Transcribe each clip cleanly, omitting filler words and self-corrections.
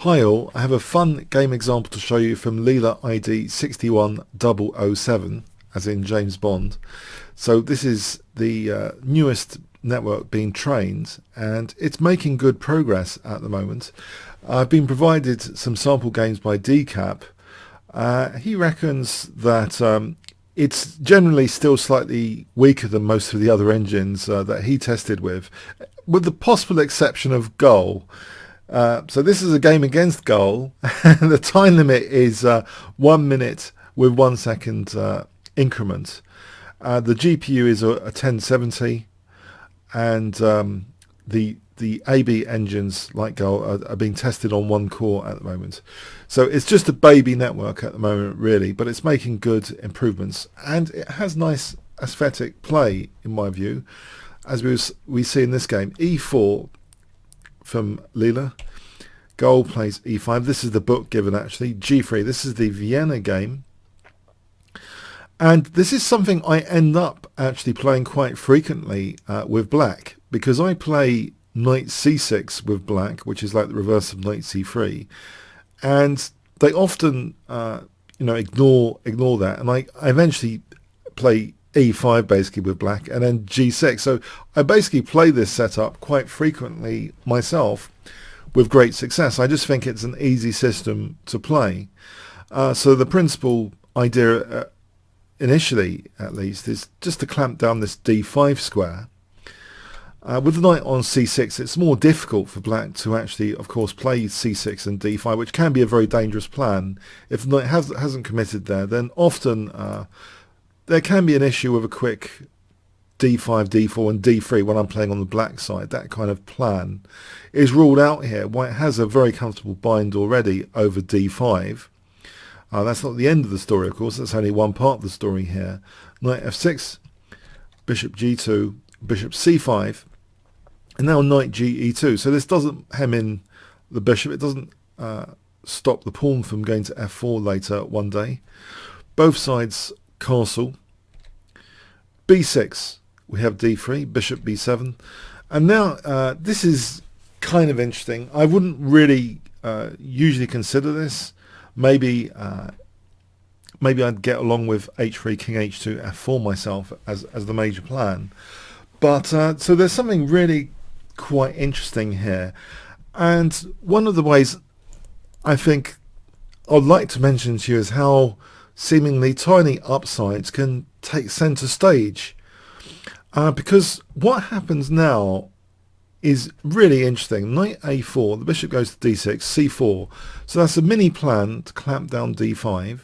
Hi all, I have a fun game example to show you from Leela ID 61007, as in James Bond. So this is the newest network being trained, and it's making good progress at the moment. I've been provided some sample games by DCAP. He reckons that it's generally still slightly weaker than most of the other engines that he tested with the possible exception of Gull. So this is a game against Gull. The time limit is 1 minute with 1 second increment. The GPU is a 1070, and the AB engines like Gull are being tested on 1 core at the moment. So it's just a baby network at the moment really, but it's making good improvements, and it has nice aesthetic play in my view, as we see in this game. E4 from Leela. Gull plays E5. This is the book given actually. G3. This is the Vienna game. And this is something I end up actually playing quite frequently with black, because I play knight C6 with black, which is like the reverse of knight C3. And they often ignore that. And I eventually play E5 basically with black, and then G6. So I basically play this setup quite frequently myself with great success. I just think it's an easy system to play. So the principal idea, initially at least, is just to clamp down this D5 square. With the knight on C6, it's more difficult for black to actually, of course, play C6 and D5, which can be a very dangerous plan. If the knight hasn't committed there, then often there can be an issue with a quick D5, D4 and D3 when I'm playing on the black side. That kind of plan is ruled out here. White has a very comfortable bind already over D5. That's not the end of the story, of course. That's only one part of the story here. Knight F6, Bishop G2, Bishop C5, and now Knight GE2. So this doesn't hem in the bishop. It doesn't stop the pawn from going to F4 later one day. Both sides castle. B6, we have D3, Bishop B7, and now this is kind of interesting. I wouldn't really usually consider this. Maybe I'd get along with H3, King H2, F4 myself as the major plan. But so there's something really quite interesting here, and one of the ways I think I'd like to mention to you is how seemingly tiny upsides can take center stage, because what happens now is really interesting. Knight A4, the bishop goes to D6, C4. So that's a mini plan to clamp down D5.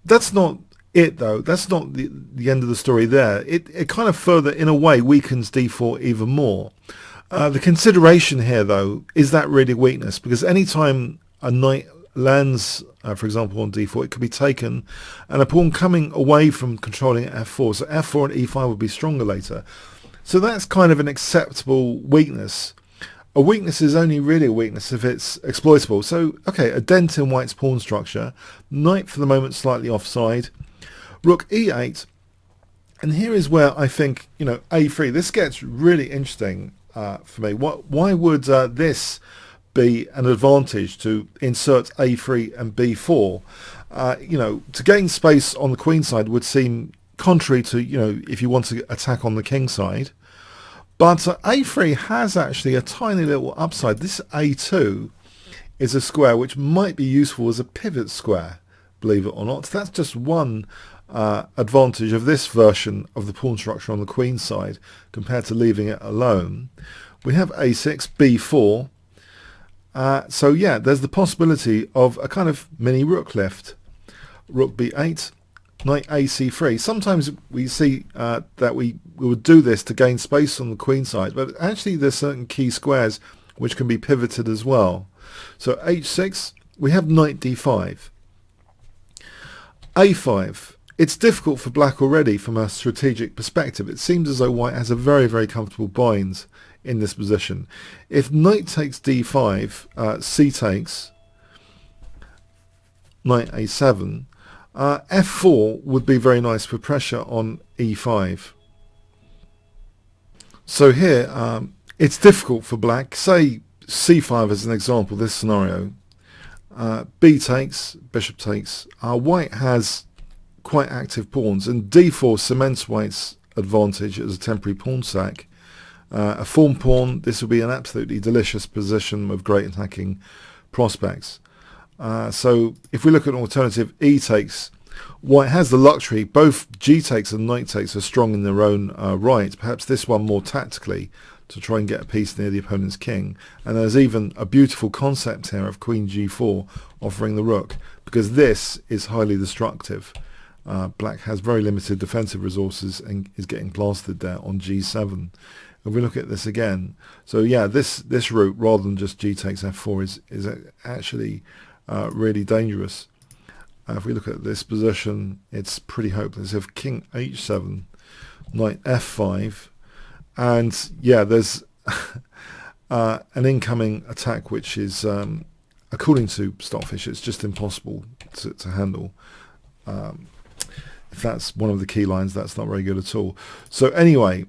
That's not it though. That's not the end of the story there. It kind of further, in a way, weakens D4 even more. The consideration here though is that really weakness, because anytime a knight lands, for example, on D4, it could be taken, and a pawn coming away from controlling F4. So F4 and E5 would be stronger later. So that's kind of an acceptable weakness. A weakness is only really a weakness if it's exploitable. So, okay, a dent in white's pawn structure. Knight for the moment slightly offside. Rook E8. And here is where I think, A3, this gets really interesting for me. Why would this be an advantage to insert A3 and B4? To gain space on the queen side would seem contrary to, if you want to attack on the king side. But A3 has actually a tiny little upside. This A2 is a square which might be useful as a pivot square, believe it or not. That's just one advantage of this version of the pawn structure on the queen side compared to leaving it alone. We have A6, B4. So yeah, there's the possibility of a kind of mini rook lift. Rook B8, Knight AC3. Sometimes we see that we would do this to gain space on the queen side, but actually there's certain key squares which can be pivoted as well. So H6, we have Knight D5. A5. It's difficult for black already from a strategic perspective. It seems as though white has a very, very comfortable bind in this position. If knight takes D5, C takes, Knight A7, F4 would be very nice for pressure on E5. So here it's difficult for black. Say c5 as an example, this scenario. B takes, bishop takes. White has quite active pawns, and d4 cements white's advantage as a temporary pawn sack. A form pawn, this would be an absolutely delicious position with great attacking prospects. So if we look at an alternative, E takes, white has the luxury, both G takes and knight takes are strong in their own right, perhaps this one more tactically to try and get a piece near the opponent's king. And there's even a beautiful concept here of queen G4 offering the rook, because this is highly destructive. Black has very limited defensive resources and is getting blasted there on G7. If we look at this again, so yeah, this route rather than just G takes F4 is actually really dangerous. If we look at this position, it's pretty hopeless. If king H7, knight F5, and yeah, there's an incoming attack which is, according to Stockfish, it's just impossible to handle. If that's one of the key lines, that's not very good at all. So anyway,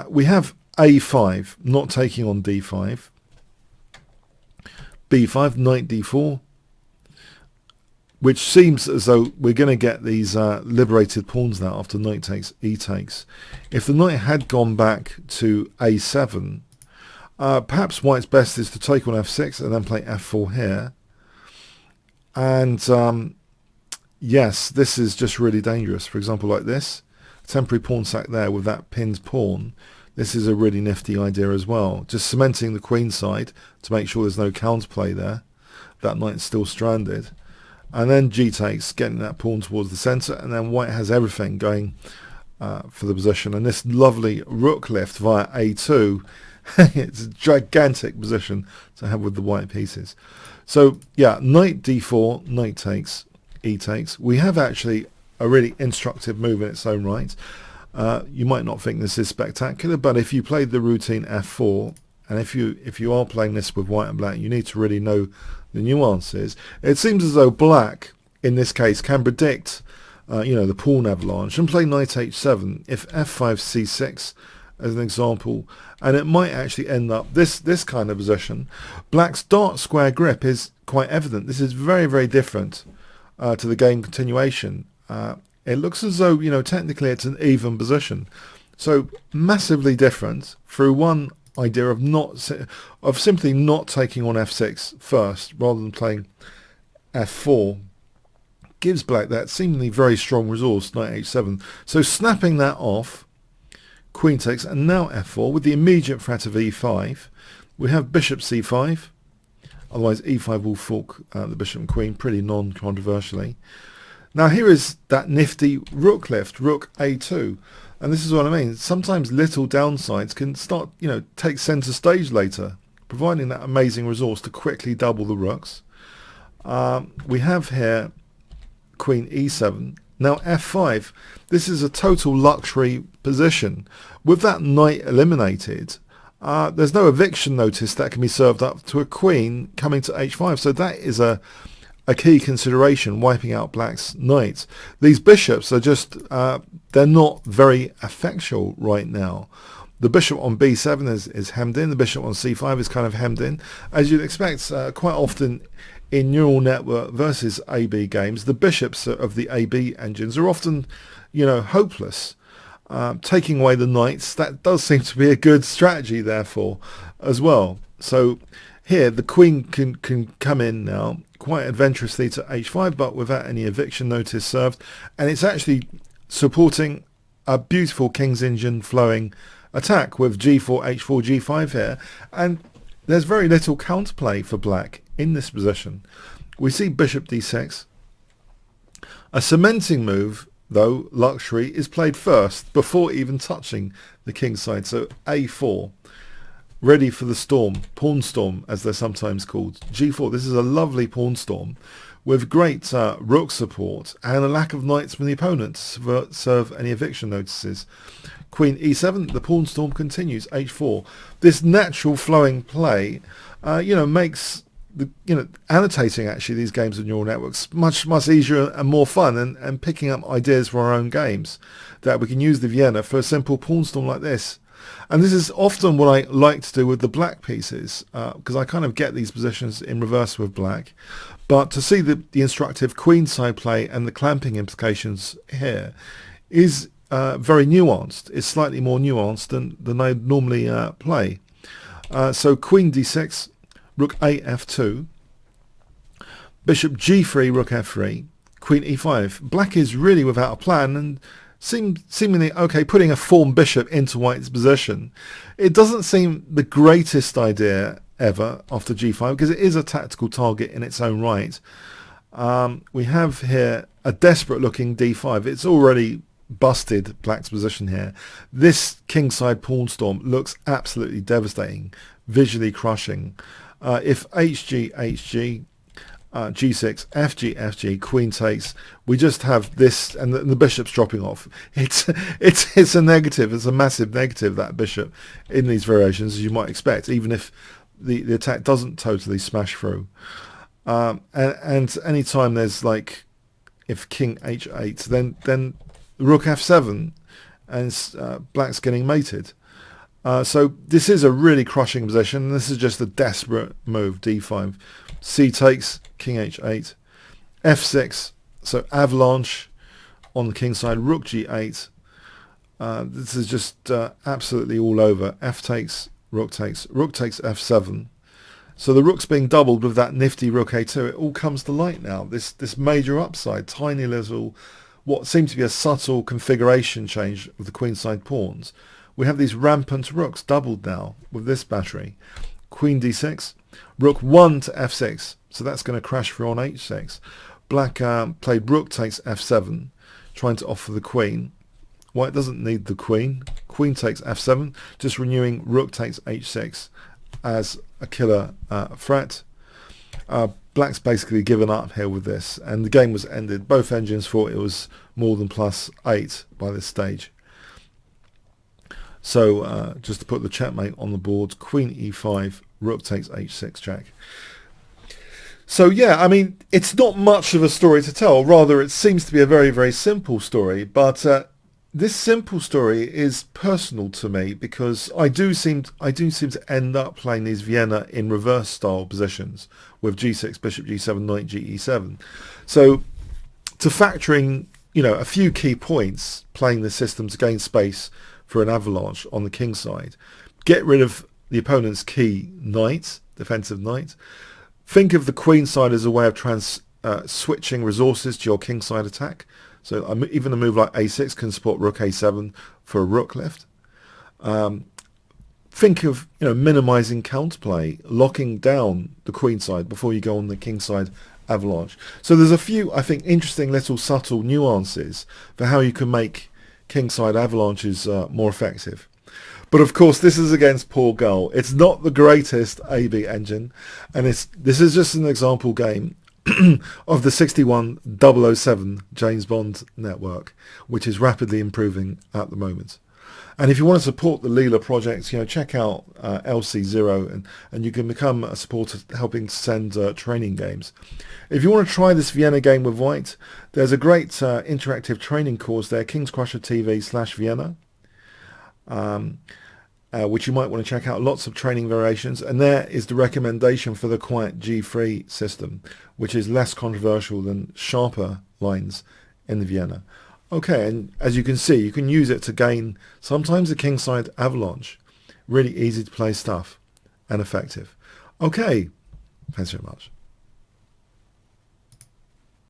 we have A5 not taking on D5, B5, knight D4, which seems as though we're going to get these liberated pawns now after knight takes, E takes. If the knight had gone back to A7, perhaps white's best is to take on F6 and then play F4 here. And yes, this is just really dangerous. For example, like this, temporary pawn sack there with that pinned pawn. This is a really nifty idea as well. Just cementing the queen side to make sure there's no counterplay there. That knight's still stranded. And then G takes, getting that pawn towards the centre, and then white has everything going for the position. And this lovely rook lift via A2, it's a gigantic position to have with the white pieces. So yeah, knight D4, knight takes, E takes. We have actually a really instructive move in its own right. You might not think this is spectacular, but if you played the routine F4, and if you are playing this with white and black, you need to really know the nuances. It seems as though black, in this case, can predict the pawn avalanche and play knight H7 if F5 C6 as an example, and it might actually end up this kind of position. Black's dark square grip is quite evident. This is very, very different to the game continuation. It looks as though, technically it's an even position. So massively different through one idea of simply not taking on F6 first rather than playing F4 gives black that seemingly very strong resource, knight H7. So snapping that off, queen takes, and now F4 with the immediate threat of E5. We have bishop C5, otherwise E5 will fork the bishop and queen pretty non-controversially. Now here is that nifty rook lift, rook A2. And this is what I mean. Sometimes little downsides can start, take centre stage later, providing that amazing resource to quickly double the rooks. We have here queen E7. Now F5. This is a total luxury position. With that knight eliminated, there's no eviction notice that can be served up to a queen coming to H5. So that is a key consideration, wiping out black's knights. These bishops are just, they're not very effectual right now. The bishop on B7 is hemmed in. The bishop on C5 is kind of hemmed in. As you'd expect, quite often in neural network versus AB games, the bishops of the AB engines are often, hopeless. Taking away the knights, that does seem to be a good strategy, therefore, as well. So here, the queen can come in now quite adventurously to H5, but without any eviction notice served. And it's actually supporting a beautiful King's Engine flowing attack with G4, H4, G5 here. And there's very little counterplay for black in this position. We see bishop D6. A cementing move, though, luxury, is played first before even touching the king's side. So A4. Ready for the storm, pawn storm as they're sometimes called. G4, this is a lovely pawn storm with great rook support and a lack of knights from the opponent to serve any eviction notices. Queen E7, the pawn storm continues. H4. This natural flowing play, makes annotating actually these games of neural networks much easier and more fun, and picking up ideas for our own games that we can use the Vienna for a simple pawn storm like this. And this is often what I like to do with the black pieces, because I kind of get these positions in reverse with black. But to see the instructive queenside play and the clamping implications here is very nuanced. It's slightly more nuanced than I normally play. So queen d6, rook a f2, bishop g3, rook f3, queen e5. Black is really without a plan and seemingly okay, putting a formed bishop into white's position. It doesn't seem the greatest idea ever after g5 because it is a tactical target in its own right. We have here a desperate looking d5. It's already busted black's position here. This kingside pawn storm looks absolutely devastating, visually crushing. If hg, hg, g6, fg, fg, queen takes, we just have this, and the bishop's dropping off. It's a negative. It's a massive negative, that bishop, in these variations, as you might expect, even if the attack doesn't totally smash through. And any time there's like, if king h8, then rook f7, and black's getting mated. So this is a really crushing position, and this is just a desperate move, d5. C takes, king h8, f6, so avalanche on the king side, rook g8. This is just absolutely all over. F takes, rook takes f7. So the rook's being doubled with that nifty rook a2. It all comes to light now. This major upside, tiny little, what seems to be a subtle configuration change of the queenside pawns. We have these rampant rooks doubled now with this battery. Queen d6, rook 1 to f6, so that's going to crash through on h6. Black played rook takes f7, trying to offer the queen. White doesn't need the queen. Queen takes f7, just renewing rook takes h6 as a killer threat. Black's basically given up here with this, and the game was ended. Both engines thought it was more than +8 by this stage. So just to put the checkmate on the board, queen e5, rook takes h6 check. So yeah, I mean, it's not much of a story to tell. Rather, it seems to be a very, very simple story. But this simple story is personal to me because I do seem to end up playing these Vienna in reverse style positions with g6, bishop g7, knight ge7. So to factor in, a few key points, playing the system to gain space for an avalanche on the king side, get rid of the opponent's key knight, defensive knight. Think of the queen side as a way of switching resources to your king side attack. So even a move like a6 can support rook a7 for a rook lift. Think of minimizing counterplay, locking down the queen side before you go on the king side avalanche. So there's a few, I think, interesting little subtle nuances for how you can make kingside avalanches more effective. But of course, this is against poor Gull. It's not the greatest AB engine, and this is just an example game of the 61007 James Bond network, which is rapidly improving at the moment. And if you want to support the Leela project, check out LC0, and you can become a supporter helping send training games. If you want to try this Vienna game with white, there's a great interactive training course there, Kingscrusher TV/Vienna, which you might want to check out. Lots of training variations, and there is the recommendation for the quiet G3 system, which is less controversial than sharper lines in the Vienna. Okay, and as you can see, you can use it to gain sometimes a kingside avalanche. Really easy to play stuff and effective. Okay, thanks very much.